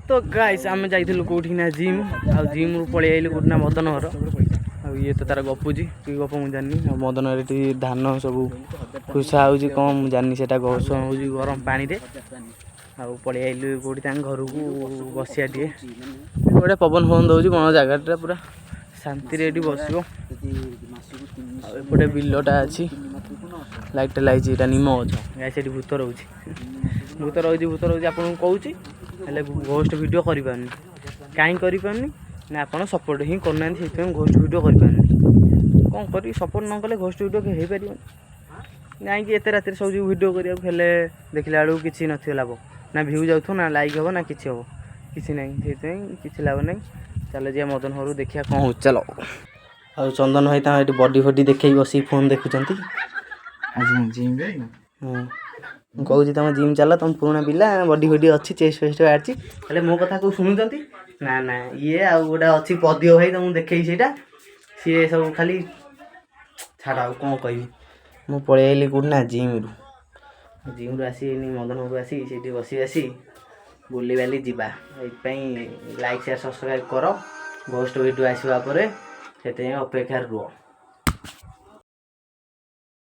तो गाइस आम जाइलु कौटी ना जिम आ जिम रु पलि आइलु कौटी ना मदन घर आ ये तो तार गपुची कि गप मु जानी मदन रे धान सब खुसा होउची कौन मु जानी सेटा गस होउची गरम पानी रे आ पलि आइलु कौटी तां घर को बसिया टे गोटे पवन फोन दउची बन जगह पूरा शांति रे बसिबो एपटे बिलटा अच्छी लाइट लाइट एटा निम गछ गाइस एटी भूत रहउची भूत रहउची आपन कहूची हेले घोस्ट वीडियो करि पानी काई करि पानी ना आपन सपोर्ट ही करना से घोस्ट वीडियो करि पानी कौन करी सपोर्ट न कले घोस्ट वीडियो के हे परियो नहीं कि एते रात सब वीडियो करिया हेले देखला आलू किछि नथि लाभ ना व्यू जाउथो ना लाइक हो ना किछि हो किछि नहीं से किछि लाभ नहीं चलो जे मदन हरु देखिया कौन हो चलो आ चंदन भाई ता बॉडी फॉडी देखै बसी फोन देखुचंती आज जिम रे कहूँ तुम जिम चल तुम पुराना पिला बॉडी फडी अच्छी चेस्ट फेस्ट बाहर हेले मो कथा को शुणुंट ना ना ये आ गोटे अच्छी पदियो भाई तुमको देखे सी सब खाली छाड़ आ कौन कह मु पलि आइली कौट ना जिम रु आसी मदन को आसी बसी आसी बुली बाली जीवा ये लाइक शेयर सब्सक्राइब कर घोस्ट वीडियो आसवा से अपेक्षा रुह।